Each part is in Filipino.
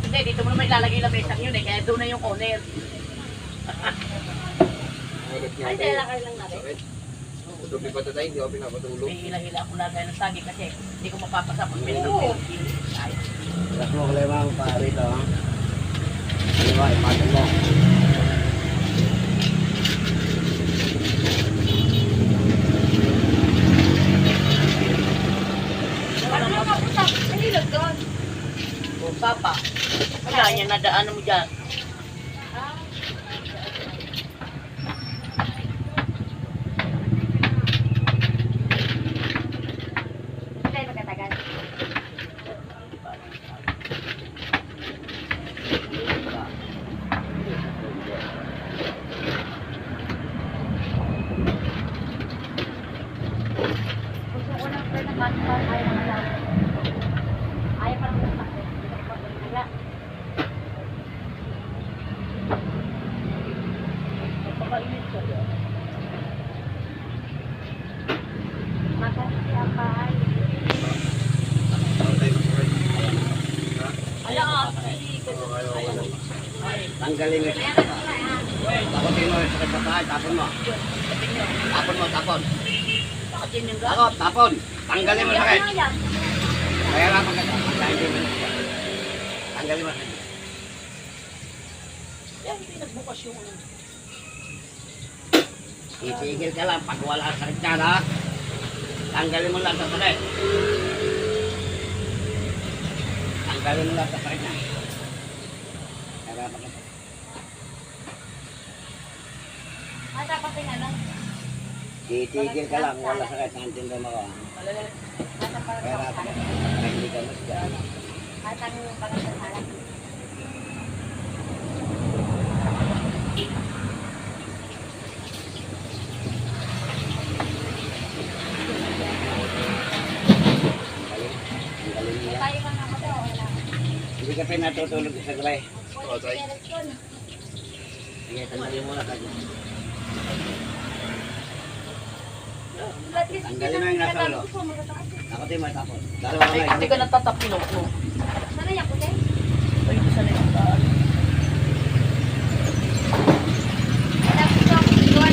Hindi, dito mo naman ilalagay yung lamesang yun eh, kaya doon na yung corner. Ay, lalakay lang natin. Tutupi pa tayo, hindi ako pinapatulog. May hila-hila akong lagay ng sagi kasi hindi ko mapapasa pag pinatulog. Tapos mo kalima ang pari ito. Kalima, ipatong mo. Ano nga kapunta? Nahilog doon. O, papa. Kaya yan, nadaanan mo dyan. Hindi magkatagal. Gusto ko lang pero naman ayaw ng alam. Ayaw pa ng utak. Kaya, Pakainit siya dyan. makasya pa ay. Ala, hindi ko. Tanggalin mo siya. Tapotin mo yung sakit sa tahay, tapon mo. Tapon mo, tapon. Bakit yun yung Takot, tapon. Tanggalin mo sakit. Ano yan? Kaya nga tanggalin mo siya. Tanggalin mo sakit. Kaya hindi nagbukas yung ano. Itigil ka lang pag wala sakit ka na. Tanggalin mo lang sa sakit. Tanggalin mo lang sa sakit na. Kaya nga pagkata. Ah, dapat yung ano? Itigil ka lang, wala sakit. Nantinda mo ka. Nasa parang Kaya nga pagkata. Kaya hindi ka masya. at ang parang sa sala. Tanggalin mo lang. Tayo lang ako daw, wala. Hindi ka pinatutulog sa gulay. Oo, tayo. Sige, tanggalin mo lang kanya. Tanggalin mo yung nasa ulo. Takotin mo, tapon. Dalawa Ay, lang. hindi ka natatapilok mo. Sana yan ko din? Ay, hindi sana yung daan.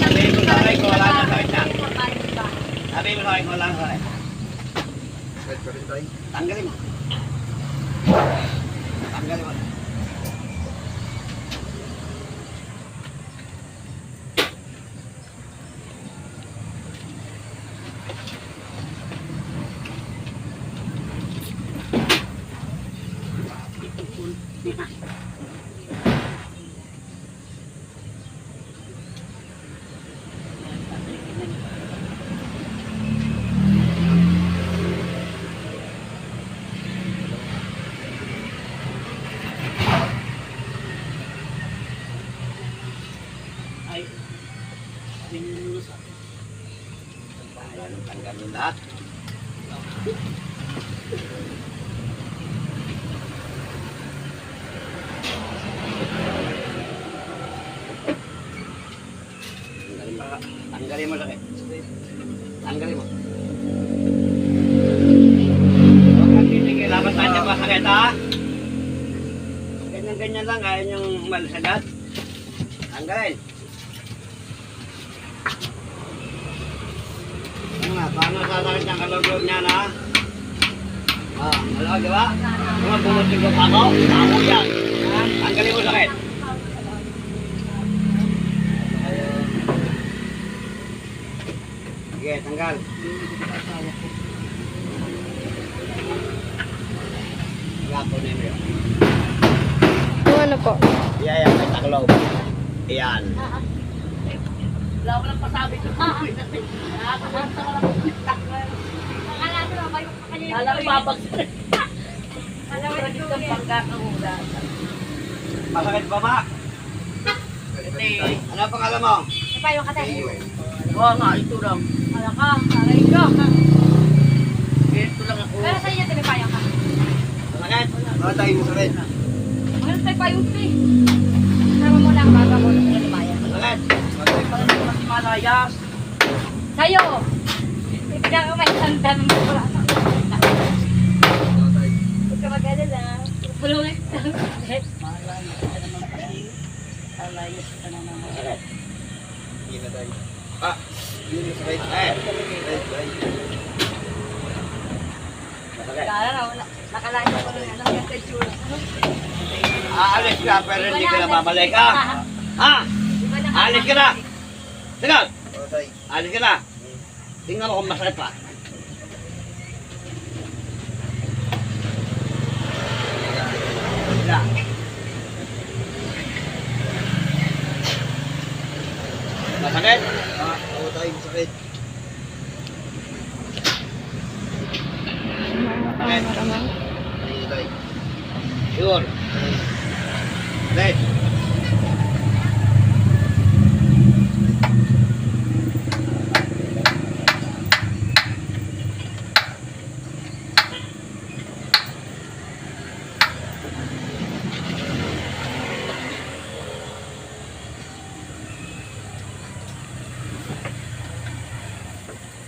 Sabihin mo sa akin kung wala na sakit na. Sabihin mo sa akin kung wala na sakit. Sakit pa rin tayo. Tanggalin mo. Tanggalin mo. Ay, pinulos ako. Tanggalin lahat. Tanggalin mo. Tanggalin mo sakit. Tanggalin mo. Huwag kang titigil. Dapat tayo pa sakit ha. Ganyan-ganyan lang. Ayaw niyong malasagad. Tanggalin. Ano nga, paano sasakit niyang kalog-log niya na? Ah, malawag diba? Kung bumutig ko pa ako, ako yan. Tanggalin mo sakit. Sige, tanggal. Gapo na yun. Yung ano po? Yan, may taklog. Yan. Wala ko lang pasabi ko. Nakakakanta ko lang. Akala ko na ba yung kanya yung Alam mo, babagsak. Alam mo Pradit yung kang pagkakahula. Masakit ba ba? Hindi. Ano ang pangalan mo? Napayo ka tayo. Oo nga, ito lang. Wala ka, aray ka. Ito lang ako. Pero sa inyo, tinipayo ka. Masakit? Mga tayo mo sakit. Mahal tayo payo ka eh. Sama mo lang, baga mo lang tinipayo. Masakit? Parang hindi mas malayas. Sa'yo! Ipinakamay sanda ng wala ka. Pulungin. Malayos ka naman kasi. Malayos ka na naman. Masakit. Hindi na tayo. Ah! Yun yung sakit. Right. Masakit. Kala na, nakalain ko ng ano, yung texture. Aalis ka pero hindi ka na mamalik ha? Ha? Alis ka na! Tingnan! Oo, tay. Alis ka na! Tingnan mo kung masakit pa. Wala. Masakit? Ah, oo, tay. Masakit. Maramang. Ayun, tay. Sure. Right.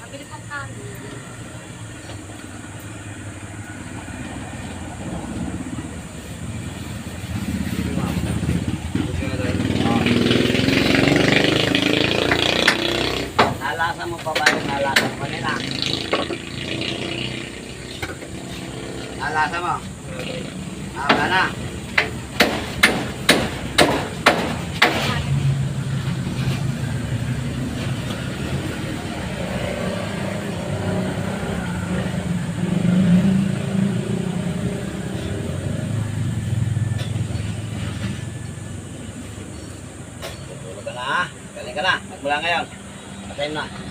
Mabilis ang kanin. Gusto na tayo. Nalasa mo pa ba yung nalasa mo kanina? Nalasa mo? Ah, wala na. Tulog ka na ha? Galing ka na. Magmula ngayon. Patay na.